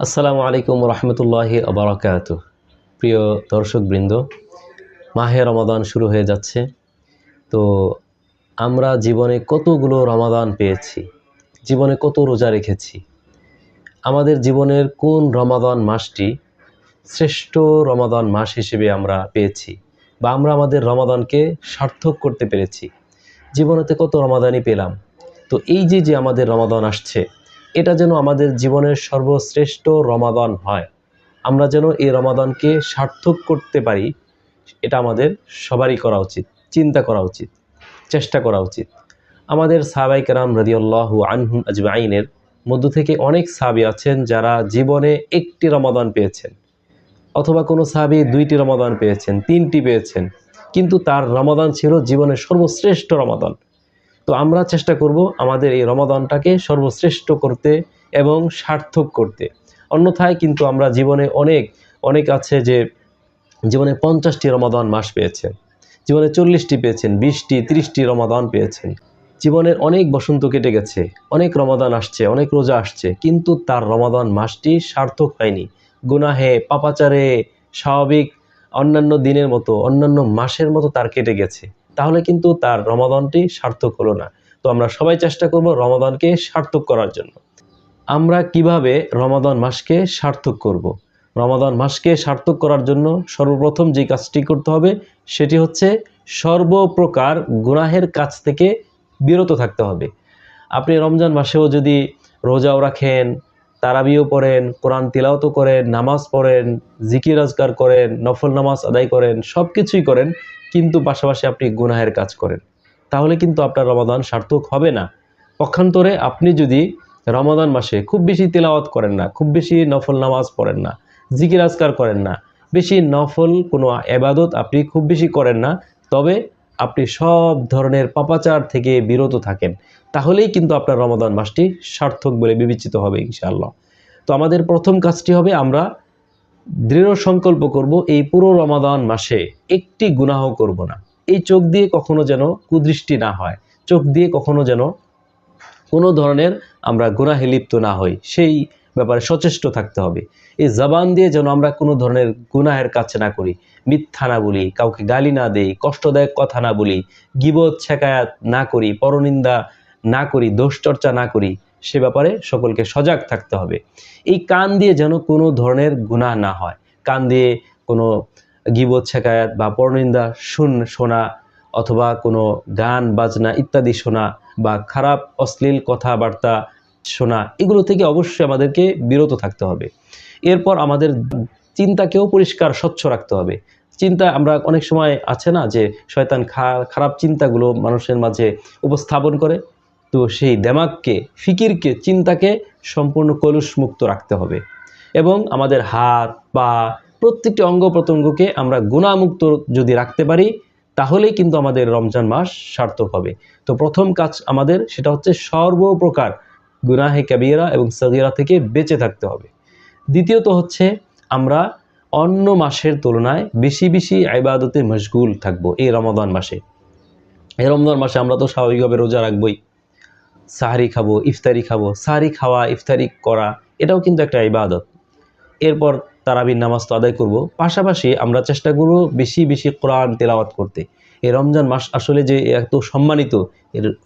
আসসালামু আলাইকুম রহমতুল্লাহি আবরাকাতুহ। প্রিয় দর্শকবৃন্দ, মাহে রমাদান শুরু হয়ে যাচ্ছে। তো আমরা জীবনে কতগুলো রমাদান পেয়েছি, জীবনে কত রোজা রেখেছি। আমাদের জীবনের কোন রমাদান মাসটি শ্রেষ্ঠ রমাদান মাস হিসেবে আমরা পেয়েছি, বা আমরা আমাদের রমাদানকে সার্থক করতে পেরেছি। জীবনেতে কত রমাদানই পেলাম। তো এই যে আমাদের রমাদান আসছে, এটা যেন আমাদের জীবনের সর্বশ্রেষ্ঠ রমাদান হয়। আমরা যেন এই রমাদানকে সার্থক করতে পারি, এটা আমাদের সবারই করা উচিত, চিন্তা করা উচিত, চেষ্টা করা উচিত। আমাদের সাহাবায়ে কেরাম রাদিয়াল্লাহু আনহুম আজমাইনের মধ্য থেকে অনেক সাহাবী আছেন যারা জীবনে একটি রমাদান পেয়েছেন, অথবা কোনো সাহাবী 2টি রমাদান পেয়েছেন, 3টি পেয়েছেন, কিন্তু তার রমাদান ছিল জীবনের সর্বশ্রেষ্ঠ রমাদান। তো আমরা চেষ্টা করব আমাদের এই রমাদানটাকে সর্বশ্রেষ্ঠ করতে এবং সার্থক করতে। অন্যথায় কিন্তু আমরা জীবনে অনেক আছে যে জীবনে 50টি রমাদান মাস পেয়েছেন, জীবনে 40টি পেয়েছেন, 20টি 30টি রমাদান পেয়েছেন। জীবনের অনেক বসন্ত কেটে গেছে, অনেক রমাদান আসছে, অনেক রোজা আসছে, কিন্তু তার রমাদান মাসটি সার্থক হয়নি। গুনাহে, পাপাচারে, স্বাভাবিক অন্যান্য দিনের মতো, অন্যান্য মাসের মতো তার কেটে গেছে। তাহলে কিন্তু তার রমাদানটি সার্থক হলো না। তো আমরা সবাই চেষ্টা করব রমাদানকে সার্থক করার জন্য। আমরা কিভাবে রমাদান মাসকে সার্থক করব? রমাদান মাসকে সার্থক করার জন্য সর্বপ্রথম যে কাজটি করতে হবে সেটি হচ্ছে সর্বপ্রকার গুনাহের কাছ থেকে বিরত থাকতে হবে। আপনি রমজান মাসেও যদি রোজাও রাখেন, তারাবিও পড়েন, কোরআন তিলাওয়াতও করেন, নামাজ পড়েন, জিকির আজকার করেন, নফল নামাজ আদায় করেন, সব কিছুই করেন, কিন্তু পাশাপাশি আপনি গুনাহের কাজ করেন, তাহলে কিন্তু আপনার রমাদান সার্থক হবে না। পক্ষান্তরে আপনি যদি রমাদান মাসে খুব বেশি তিলাওয়াত করেন না, খুব বেশি নফল নামাজ পড়েন না, জিকির আজকার করেন না, বেশি নফল কোনো ইবাদত আপনি খুব বেশি করেন না, তবে আপনি সব ধরনের পাপাচার থেকে বিরত থাকেন, তাহলেই কিন্তু আপনার রমাদান মাসটি সার্থক বলে বিবেচিত হবে ইনশাআল্লাহ। তো আমাদের প্রথম কাজটি হবে, আমরা দৃঢ় সংকল্প করব এই পুরো রমাদান মাসে একটি গুনাহ করব না। এই চোখ দিয়ে কখনো যেন কুদৃষ্টি না হয়, চোখ দিয়ে কখনো যেন কোনো ধরনের আমরা গুনাহে লিপ্ত না হই, সেই ব্যাপারে সচেষ্ট থাকতে হবে। এই জবান দিয়ে যেন আমরা কোনো ধরনের গুনাহের কাছে না করি, মিথ্যা না বলি, কাউকে গালি না দেই, কষ্টদায়ক কথা না বলি, গীবত শেকায়াত না করি, পরনিন্দা না করি, দোষ চর্চা না করি, সে ব্যাপারে সকলকে সজাগ থাকতে হবে। এই কান দিয়ে যেন কোনো ধরনের গুনাহ না হয়। কান দিয়ে কোনো গীবত শেকায়াত বা পরনিন্দা শোনা, অথবা কোনো গান বাজনা ইত্যাদি শোনা, বা খারাপ অশ্লীল কথাবার্তা শোনা, এগুলো থেকে অবশ্যই আমাদেরকে বিরত থাকতে হবে। এরপর আমাদের চিন্তাকেও পরিষ্কার স্বচ্ছ রাখতে হবে। চিন্তা, আমরা অনেক সময় আছে না যে শয়তান খারাপ চিন্তাগুলো মানুষের মাঝে উপস্থাপন করে। তো সেই দেমাগকে, ফিকিরকে, চিন্তাকে সম্পূর্ণ কলুষমুক্ত রাখতে হবে, এবং আমাদের হাত পা প্রত্যেকটি অঙ্গ প্রত্যঙ্গকে আমরা গুনাহমুক্ত যদি রাখতে পারি, তাহলেই কিন্তু আমাদের রমজান মাস সার্থক হবে। তো প্রথম কাজ আমাদের সেটা হচ্ছে সর্বপ্রকার গুনাহে কাবীরা এবং সগীরা থেকে বেঁচে থাকতে হবে। দ্বিতীয়ত হচ্ছে, আমরা অন্য মাসের তুলনায় বেশি বেশি ইবাদতে মশগুল থাকবো এই রমাদান মাসে। এই রমজান মাসে আমরা তো স্বাভাবিকভাবে রোজা রাখবই, সাহরি খাবো, ইফতারি খাবো। সাহরি খাওয়া, ইফতারি করা, এটাও কিন্তু একটা ইবাদত। এরপর তারাবির নামাজ তো আদায় করব, পাশাপাশি আমরা চেষ্টা করব বেশি বেশি কোরআন তেলাওয়াত করতে। এই রমজান মাস আসলে যে এত সম্মানিত,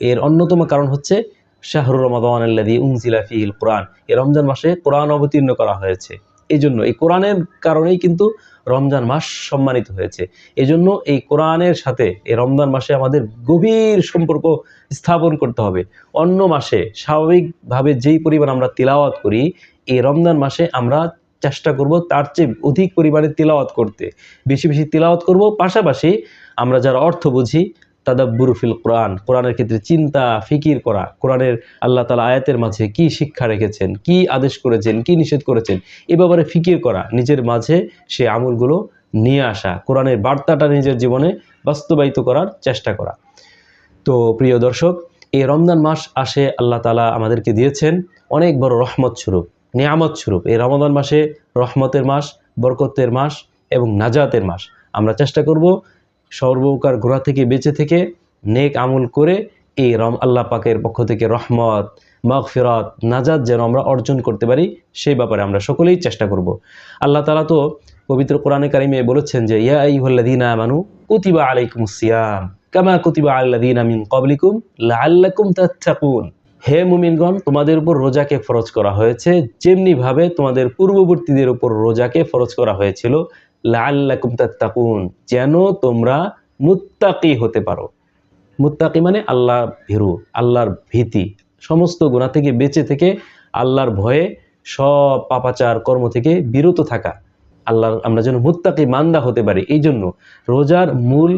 এর অন্যতম কারণ হচ্ছে শাহরুর রমাদান আল্লাযী উনজিলা ফীহিল কোরআন। এই রমজান মাসে কোরআন অবতীর্ণ করা হয়েছে, এই জন্য এই কোরআনের কারণেই কিন্তু রমজান মাস সম্মানিত হয়েছে। এই জন্য এই কোরআনের সাথে এই রমজান মাসে আমাদের গভীর সম্পর্ক স্থাপন করতে হবে। অন্য মাসে স্বাভাবিকভাবে যেই পরিমাণ আমরা তিলাওয়াত করি, এই রমজান মাসে আমরা চেষ্টা করব তার চেয়ে অধিক পরিমাণে তিলাওয়াত করতে, বেশি বেশি তিলাওয়াত করব। পাশাপাশি আমরা যারা অর্থ বুঝি, তাদাব্বুর ফিল কোরআন, কোরআনের ক্ষেত্রে চিন্তা ফিকির করা, কোরআনের আল্লাহ তাআলা আয়াতের মাঝে কি শিক্ষা রেখেছেন, কি আদেশ করেছেন, কি নিষেধ করেছেন, এ ব্যাপারে ফিকির করা, নিজের মাঝে সে আমলগুলো নিয়ে আসা, কোরআনের বার্তাটা নিজের জীবনে বাস্তবায়িত করার চেষ্টা করা। তো প্রিয় দর্শক, এই রমজান মাস আসে আল্লাহ তাআলা আমাদেরকে দিয়েছেন অনেক বড় রহমত স্বরূপ, নিয়ামত স্বরূপ। এই রমাদান মাসে রহমতের মাস, বরকতের মাস এবং নাজাতের মাস। আমরা চেষ্টা করব সর্বপ্রকার গুনাহ থেকে বেঁচে থেকে নেক আমল করে এই আল্লাহ পাকের পক্ষ থেকে রহমত, মাগফিরাত, নাজাত যেন আমরা অর্জন করতে পারি, সেই ব্যাপারে আমরা সকলেই চেষ্টা করব। আল্লাহ তাআলা তো পবিত্র কোরআনে কারিমে বলেছেন যে ইয়া আইয়ুহাল্লাযীনা আমানু কুতিবা আলাইকুমুস সিয়াম কামা কুতিবা আলাল্লাযীনা মিন ক্বাবলিকুম লাআল্লাকুম তাত্তাকুন। হে মুমিনগণ, তোমাদের উপর রোজাকে ফরজ করা হয়েছে যেমনি ভাবে তোমাদের পূর্ববর্তীদের উপর রোজাকে ফরজ করা হয়েছিল, লাআল্লাকুম তাত্তাকুন, যেন তোমরা মুত্তাকি হতে পারো। মুত্তাকি মানে আল্লাহ ভীরু, আল্লাহর ভীতি, সমস্ত গুনাহ থেকে বেঁচে থেকে আল্লাহর ভয়ে সব পাপাচার কর্ম থেকে বিরত থাকা, আল্লাহর আমরা যেন মুত্তাকি মান্দা হতে পারি। এই জন্য রোজার মূল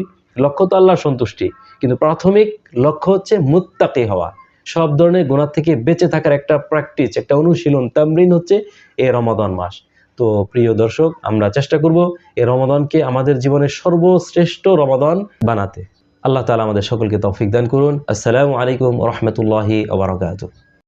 লক্ষ্য তো আল্লাহর সন্তুষ্টি, কিন্তু প্রাথমিক লক্ষ্য হচ্ছে মুত্তাকি হওয়া। সব ধরনের গুনাহ থেকে বেঁচে থাকার একটা প্র্যাকটিস, একটা অনুশীলন, তামরিন হচ্ছে এই রমাদান মাস। তো প্রিয় দর্শক, আমরা চেষ্টা করব এই রমাদানকে আমাদের জীবনের সর্বশ্রেষ্ঠ রমাদান বানাতে। আল্লাহ তাআলা আমাদের সকলকে তৌফিক দান করুন। আসসালামু আলাইকুম ওয়া রাহমাতুল্লাহি ওয়া বারাকাতুহু।